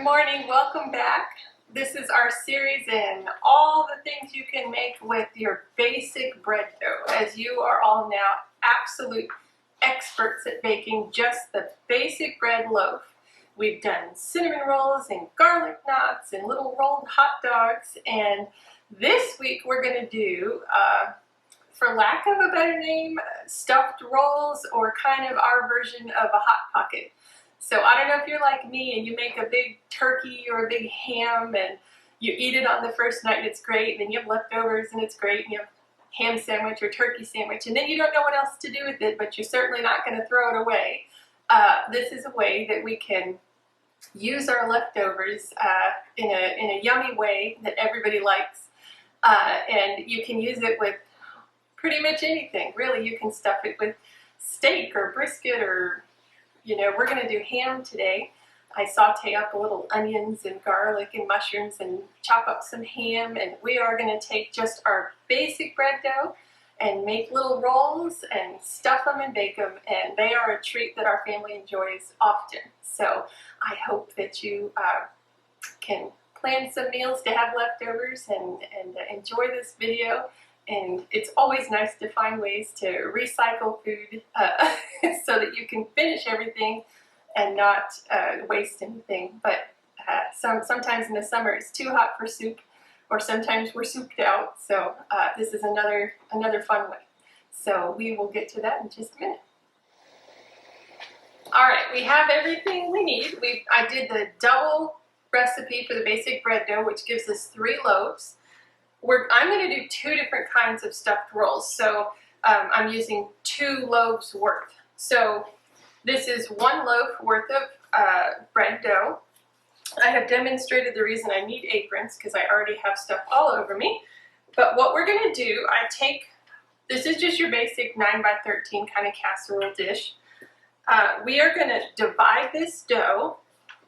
morning, welcome back. This is our series in all the things you can make with your basic bread dough, as you are all now absolute experts at baking just the basic bread loaf. We've done cinnamon rolls and garlic knots and little rolled hot dogs, and this week we're going to do, for lack of a better name, stuffed rolls, or kind of our version of a Hot Pocket. So I don't know if you're like me and you make a big turkey or a big ham and you eat it on the first night and it's great, and then you have leftovers and it's great, and you have ham sandwich or turkey sandwich, and then you don't know what else to do with it, but you're certainly not going to throw it away. This is a way that we can use our leftovers in a yummy way that everybody likes, and you can use it with pretty much anything. Really, you can stuff it with steak or brisket, or we're going to do ham today. I saute up a little onions and garlic and mushrooms and chop up some ham, and we are going to take just our basic bread dough and make little rolls and stuff them and bake them, and they are a treat that our family enjoys often. So I hope that you can plan some meals to have leftovers and enjoy this video. And it's always nice to find ways to recycle food so that you can finish everything and not waste anything. But sometimes in the summer it's too hot for soup, or sometimes we're souped out. So this is another fun way. So we will get to that in just a minute. All right, we have everything we need. I did the double recipe for the basic bread dough, which gives us 3 loaves. I'm going to do 2 different kinds of stuffed rolls, so I'm using 2 loaves worth. So this is 1 loaf worth of bread dough. I have demonstrated the reason I need aprons because I already have stuff all over me. But what we're going to do, this is just your basic 9x13 kind of casserole dish. We are going to divide this dough.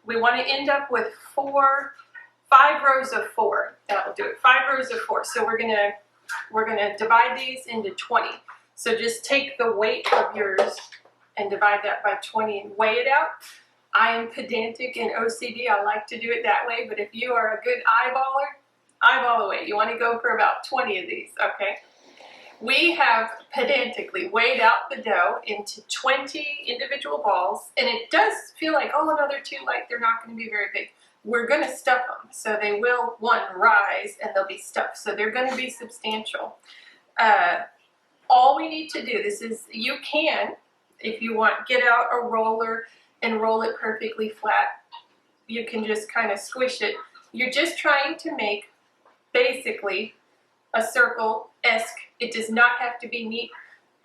We want to end up with 5 rows of 4. That'll do it. 5 rows of 4. So we're gonna divide these into 20. So just take the weight of yours and divide that by 20 and weigh it out. I am pedantic and OCD. I like to do it that way. But if you are a good eyeballer, eyeball the weight. You want to go for about 20 of these. Okay. We have pedantically weighed out the dough into 20 individual balls, and it does feel like, oh no, they're too light. They're not going to be very big. We're going to stuff them, so they will, rise, and they'll be stuffed, so they're going to be substantial. All we need to do, you can, if you want, get out a roller and roll it perfectly flat. You can just kind of squish it. You're just trying to make, basically, a circle-esque. It does not have to be neat.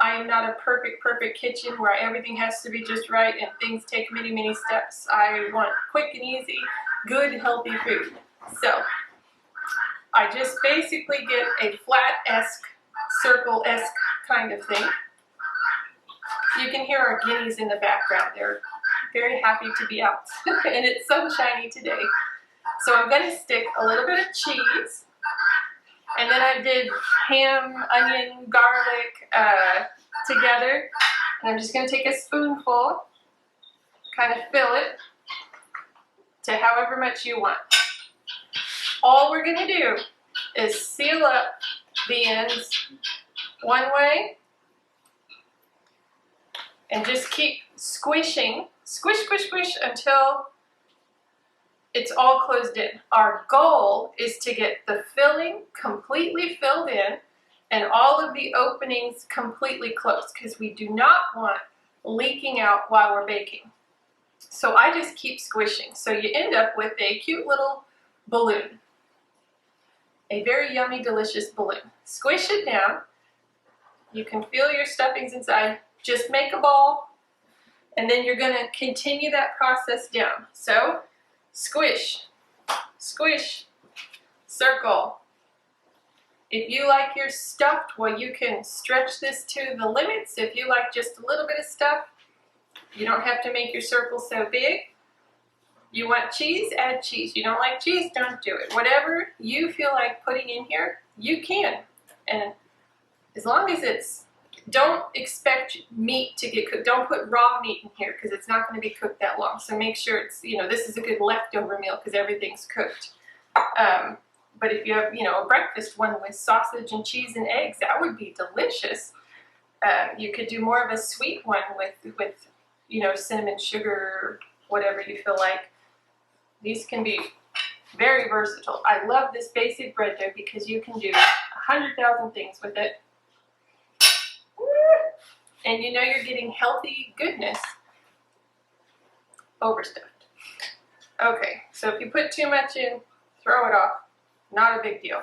I am not a perfect kitchen where everything has to be just right and things take many steps. I want quick and easy, good, healthy food. So I just basically get a flat-esque, circle-esque kind of thing. You can hear our guineas in the background. They're very happy to be out, and it's sunshiny today. So I'm going to stick a little bit of cheese, and then I did ham, onion, garlic together, and I'm just going to take a spoonful, kind of fill it to however much you want. All we're going to do is seal up the ends one way and just keep squishing, squish until it's all closed in. Our goal is to get the filling completely filled in and all of the openings completely closed, because we do not want leaking out while we're baking. So I just keep squishing. So you end up with a cute little balloon. A very yummy, delicious balloon. Squish it down. You can feel your stuffings inside. Just make a ball, and then you're going to continue that process down. So squish, squish, circle. If you like your stuffed, well, you can stretch this to the limits. If you like just a little bit of stuff, you don't have to make your circle so big. You want cheese? Add cheese. You don't like cheese? Don't do it. Whatever you feel like putting in here, you can. And as long as it's don't expect meat to get cooked. Don't put raw meat in here because it's not going to be cooked that long. So make sure it's, this is a good leftover meal because everything's cooked. But if you have, a breakfast one with sausage and cheese and eggs, that would be delicious. You could do more of a sweet one with cinnamon, sugar, whatever you feel like. These can be very versatile. I love this basic bread dough because you can do 100,000 things with it. And you're getting healthy goodness overstuffed. Okay, so if you put too much in, throw it off. Not a big deal.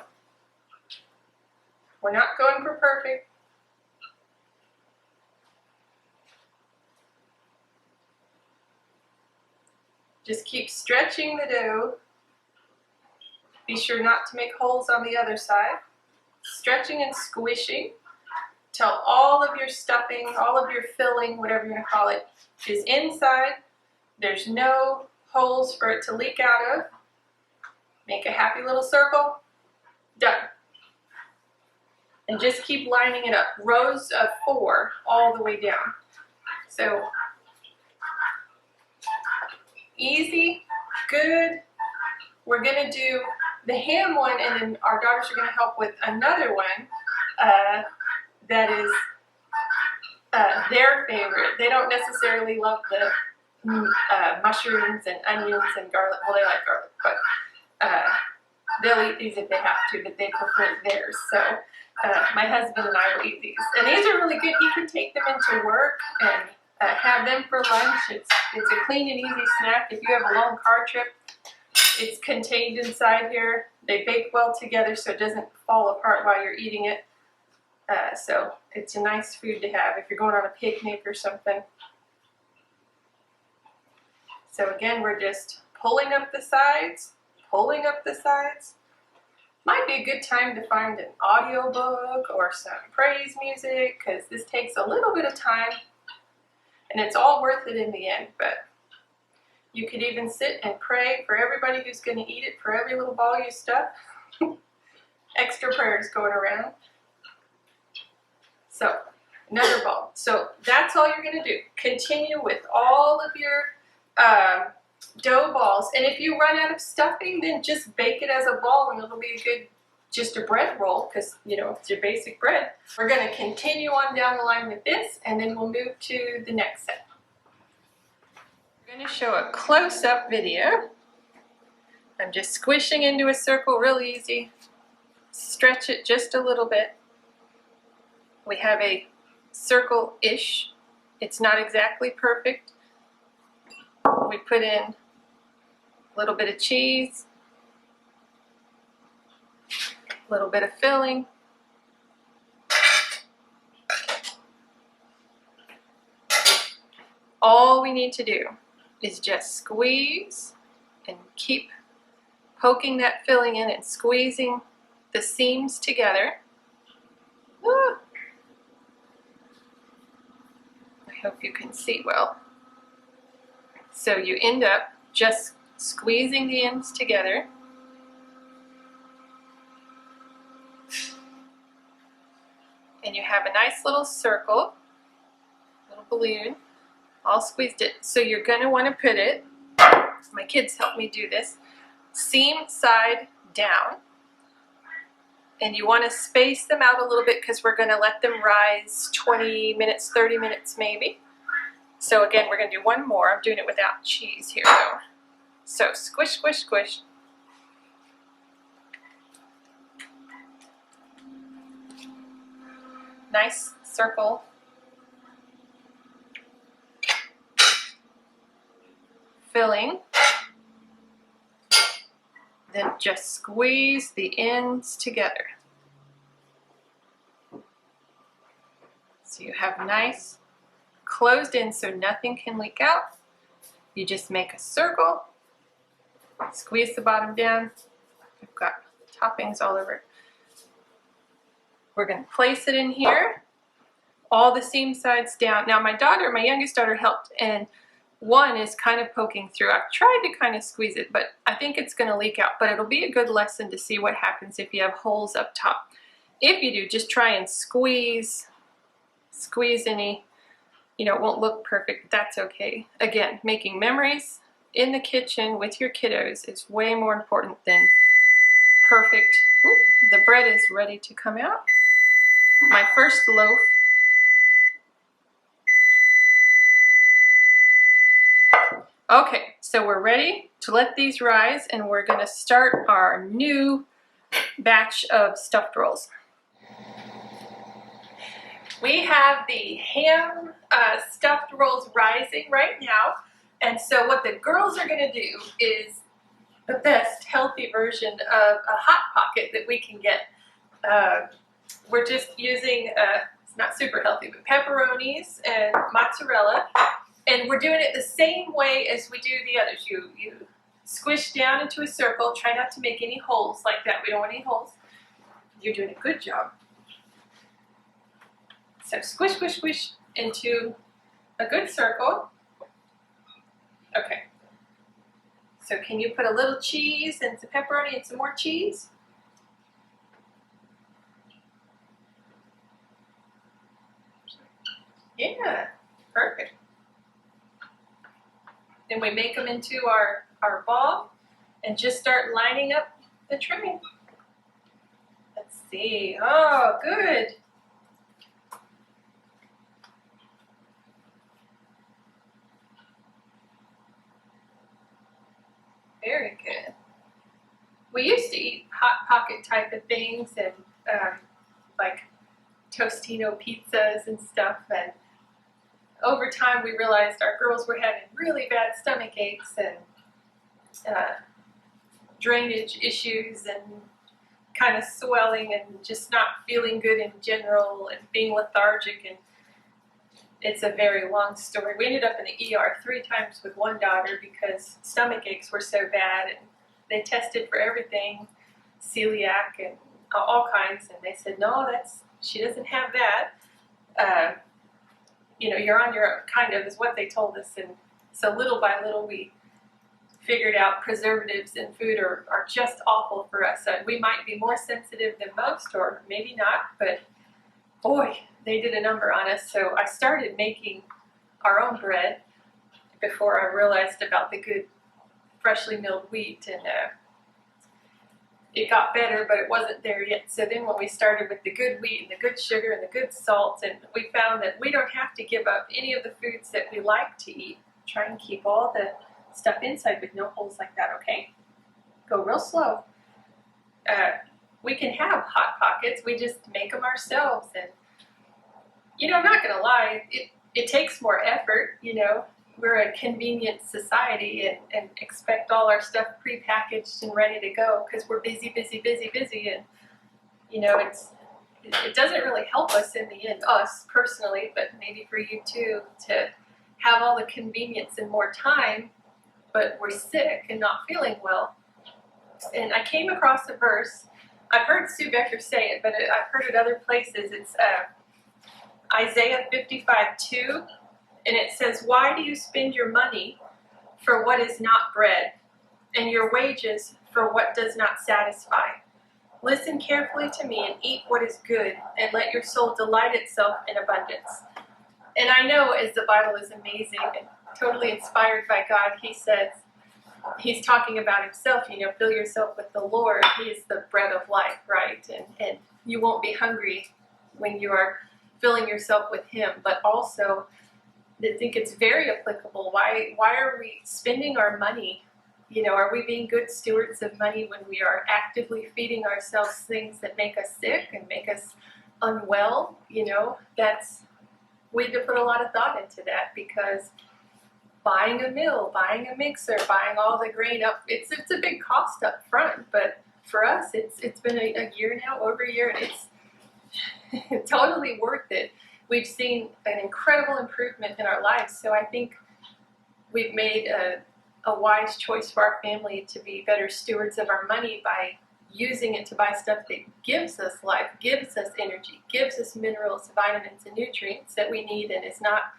We're not going for perfect. Just keep stretching the dough. Be sure not to make holes on the other side. Stretching and squishing till all of your stuffing, all of your filling, whatever you want to call it, is inside. There's no holes for it to leak out of. Make a happy little circle. Done. And just keep lining it up. Rows of 4 all the way down. So easy, good. We're going to do the ham one, and then our daughters are going to help with another one that is their favorite. They don't necessarily love the mushrooms and onions and garlic. Well, they like garlic, but they'll eat these if they have to, but they prefer theirs. So my husband and I will eat these. And these are really good. You can take them into work and have them for lunch. It's a clean and easy snack. If you have a long car trip, it's contained inside here. They bake well together so it doesn't fall apart while you're eating it. So it's a nice food to have if you're going on a picnic or something. So again, we're just pulling up the sides, pulling up the sides. Might be a good time to find an audio book or some praise music because this takes a little bit of time and it's all worth it in the end. But you could even sit and pray for everybody who's going to eat it, for every little ball you stuff. Extra prayers going around. So, another ball. So, that's all you're going to do. Continue with all of your dough balls. And if you run out of stuffing, then just bake it as a ball and it'll be a good, just a bread roll because, it's your basic bread. We're going to continue on down the line with this and then we'll move to the next set. I'm going to show a close-up video. I'm just squishing into a circle real easy. Stretch it just a little bit. We have a circle-ish. It's not exactly perfect. We put in a little bit of cheese, a little bit of filling, all we need to do is just squeeze and keep poking that filling in and squeezing the seams together. I hope you can see well. So you end up just squeezing the ends together. And you have a nice little circle, little balloon, all squeezed it. So you're going to want to put it, my kids help me do this, seam side down. And you want to space them out a little bit because we're going to let them rise 20 minutes, 30 minutes maybe. So again, we're going to do one more. I'm doing it without cheese here though. So squish, squish, squish. Nice circle. Filling. Then just squeeze the ends together. So you have nice closed in so nothing can leak out. You just make a circle, squeeze the bottom down. I've got toppings all over it. We're going to place it in here, all the seam sides down. Now my youngest daughter helped, and one is kind of poking through. I've tried to kind of squeeze it, but I think it's going to leak out. But it'll be a good lesson to see what happens if you have holes up top. If you do, just try and squeeze squeeze any, you know, it won't look perfect. That's okay. Again, making memories in the kitchen with your kiddos is way more important than perfect. Ooh, the bread is ready to come out. My first loaf. Okay, so we're ready to let these rise, and we're going to start our new batch of stuffed rolls. We have the ham stuffed rolls rising right now, and so what the girls are going to do is the best healthy version of a Hot Pocket that we can get. We're just using, it's not super healthy, but pepperonis and mozzarella. And we're doing it the same way as we do the others. You squish down into a circle. Try not to make any holes like that. We don't want any holes. You're doing a good job. So squish, squish, squish into a good circle. Okay. So can you put a little cheese and some pepperoni and some more cheese? Yeah, perfect. Then we make them into our ball and just start lining up the trimming. Let's see. Oh, good. Very good. We used to eat Hot Pocket type of things and like Tostino pizzas and stuff, and over time we realized our girls were having really bad stomach aches and drainage issues and kind of swelling and just not feeling good in general and being lethargic, and it's a very long story. We ended up in the ER 3 times with one daughter because stomach aches were so bad, and they tested for everything, celiac and all kinds, and they said, no, she doesn't have that. You know, you're on your own, kind of, is what they told us. And so little by little we figured out preservatives in food are just awful for us. We might be more sensitive than most, or maybe not, but boy, they did a number on us. So I started making our own bread before I realized about the good freshly milled wheat, and it got better, but it wasn't there yet. So then when we started with the good wheat and the good sugar and the good salt, and we found that we don't have to give up any of the foods that we like to eat. Try and keep all the stuff inside with no holes like that, okay? Go real slow. We can have Hot Pockets. We just make them ourselves. And, you know, I'm not going to lie, it takes more effort, you know. We're a convenient society and expect all our stuff prepackaged and ready to go because we're busy, busy, busy, busy, and you know it doesn't really help us in the end, us personally, but maybe for you too, to have all the convenience and more time, but we're sick and not feeling well. And I came across a verse. I've heard Sue Becker say it, but I've heard it other places. It's Isaiah 55:2. And it says, why do you spend your money for what is not bread, and your wages for what does not satisfy? Listen carefully to me and eat what is good, and let your soul delight itself in abundance. And I know, as the Bible is amazing and totally inspired by God, he says, he's talking about himself, you know, fill yourself with the Lord. He is the bread of life, right? And you won't be hungry when you are filling yourself with him, but also I think it's very applicable. Why are we spending our money? You know, are we being good stewards of money when we are actively feeding ourselves things that make us sick and make us unwell? You know, we have to put a lot of thought into that, because buying a mill, buying a mixer, buying all the grain up, it's a big cost up front. But for us, it's been a year now, over a year, and it's totally worth it. We've seen an incredible improvement in our lives, so I think we've made a wise choice for our family to be better stewards of our money by using it to buy stuff that gives us life, gives us energy, gives us minerals, vitamins, and nutrients that we need, and is not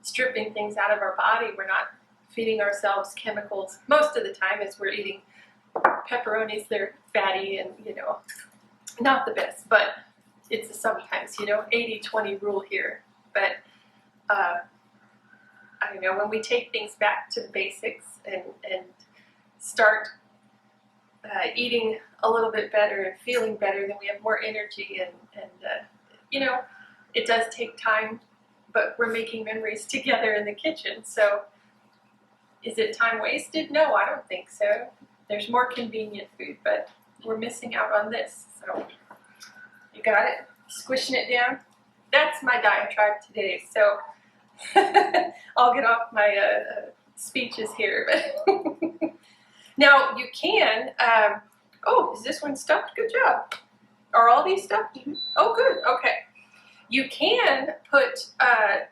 stripping things out of our body. We're not feeding ourselves chemicals most of the time as we're eating pepperonis. They're fatty and, you know, not the best, but it's a sometimes, you know, 80-20 rule here. but I don't know, when we take things back to the basics and start eating a little bit better and feeling better, then we have more energy, and you know, it does take time, but we're making memories together in the kitchen. So is it time wasted? No, I don't think so. There's more convenient food, but we're missing out on this. So you got it? Squishing it down? That's my diatribe today. So I'll get off my speeches here. But now you can, oh, is this one stuffed? Good job. Are all these stuffed? Oh, good. Okay. You can put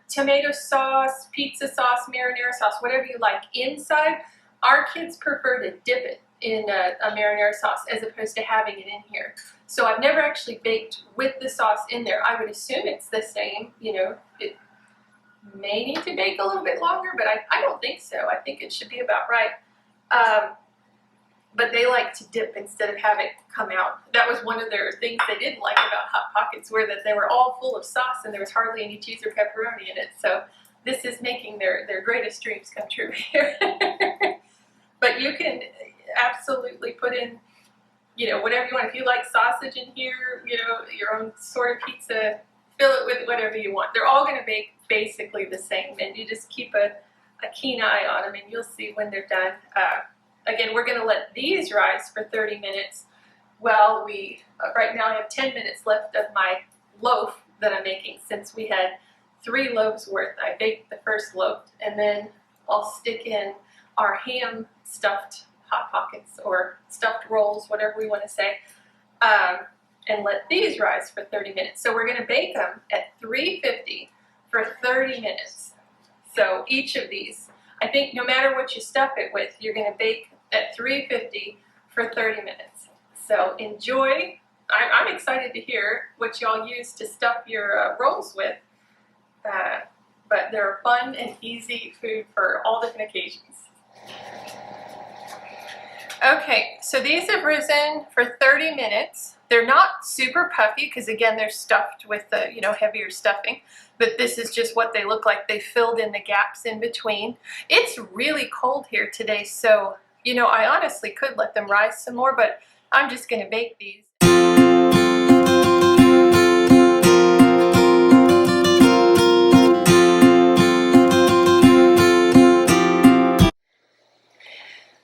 tomato sauce, pizza sauce, marinara sauce, whatever you like inside. Our kids prefer to dip it in a marinara sauce as opposed to having it in here. So I've never actually baked with the sauce in there. I would assume it's the same. You know, it may need to bake a little bit longer, but I don't think so. I think it should be about right. But they like to dip instead of have it come out. That was one of their things they didn't like about Hot Pockets, were that they were all full of sauce and there was hardly any cheese or pepperoni in it. So this is making their greatest dreams come true here. But you can absolutely put in, you know, whatever you want. If you like sausage in here, you know, your own sort of pizza, fill it with whatever you want. They're all going to bake basically the same, and you just keep a keen eye on them, and you'll see when they're done. Again, we're going to let these rise for 30 minutes while we, right now I have 10 minutes left of my loaf that I'm making, since we had 3 loaves worth. I baked the first loaf, and then I'll stick in our ham stuffed Hot Pockets or stuffed rolls, whatever we want to say, and let these rise for 30 minutes. So we're going to bake them at 350 for 30 minutes. So each of these, I think no matter what you stuff it with, you're going to bake at 350 for 30 minutes. So enjoy. I'm excited to hear what y'all use to stuff your rolls with, but they're fun and easy food for all different occasions. Okay, so these have risen for 30 minutes. They're not super puffy because, again, they're stuffed with the, you know, heavier stuffing, but this is just what they look like. They filled in the gaps in between. It's really cold here today, so, you know, I honestly could let them rise some more, but I'm just going to bake these.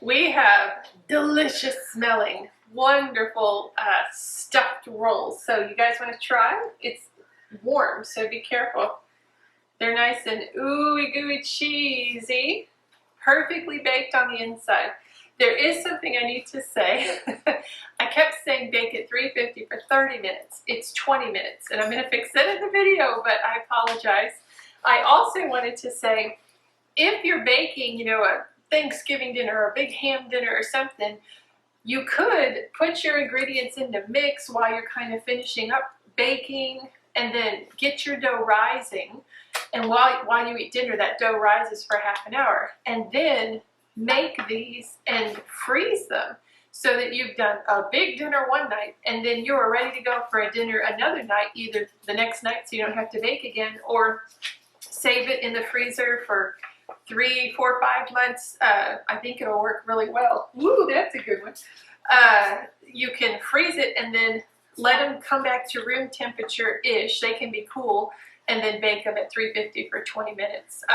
We have delicious smelling, wonderful stuffed rolls. So you guys want to try? It's warm, so be careful. They're nice and ooey gooey cheesy, perfectly baked on the inside. There is something I need to say. I kept saying bake at 350 for 30 minutes. It's 20 minutes, and I'm going to fix that in the video, but I apologize. I also wanted to say, if you're baking, you know, a Thanksgiving dinner or a big ham dinner or something, you could put your ingredients into mix while you're kind of finishing up baking, and then get your dough rising. And while you eat dinner, that dough rises for half an hour. And then make these and freeze them so that you've done a big dinner one night, and then you're ready to go for a dinner another night, either the next night so you don't have to bake again, or save it in the freezer for 3, 4, 5 months. I think it'll work really well. Woo, that's a good one. You can freeze it and then let them come back to room temperature-ish. They can be cool, and then bake them at 350 for 20 minutes.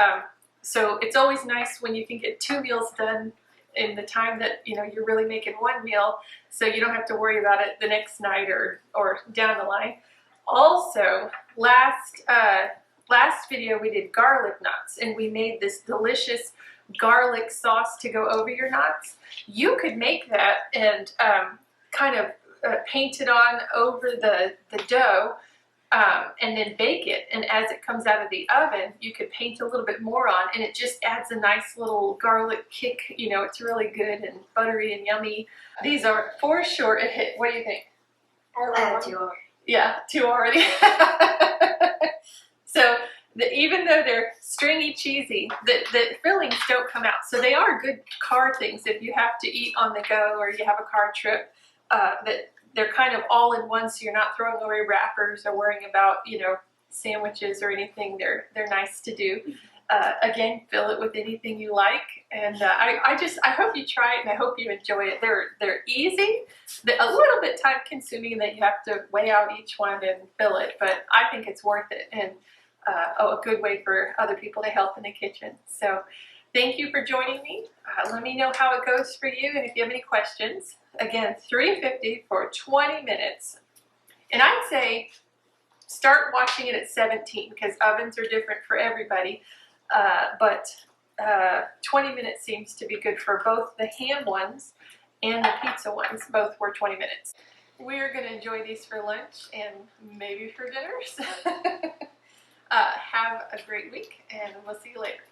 So it's always nice when you can get 2 meals done in the time that, you know, you're really making 1 meal, so you don't have to worry about it the next night or down the line. Also, last video we did garlic knots, and we made this delicious garlic sauce to go over your knots. You could make that and kind of paint it on over the dough, and then bake it. And as it comes out of the oven, you could paint a little bit more on, and it just adds a nice little garlic kick. You know, it's really good and buttery and yummy. These are for sure a hit. What do you think? I love 2 already. Yeah, 2 already. So even though they're stringy cheesy, the fillings don't come out. So they are good car things if you have to eat on the go or you have a car trip. That they're kind of all in one, so you're not throwing away wrappers or worrying about, you know, sandwiches or anything, they're nice to do. Again, fill it with anything you like, and I hope you try it, and I hope you enjoy it. They're easy, a little bit time consuming that you have to weigh out each one and fill it, but I think it's worth it, and a good way for other people to help in the kitchen. So thank you for joining me. Let me know how it goes for you, and if you have any questions. Again, $3.50 for 20 minutes, and I'd say start watching it at 17 because ovens are different for everybody. But 20 minutes seems to be good for both the ham ones and the pizza ones. Both were 20 minutes. We're going to enjoy these for lunch and maybe for dinners. Have a great week, and we'll see you later.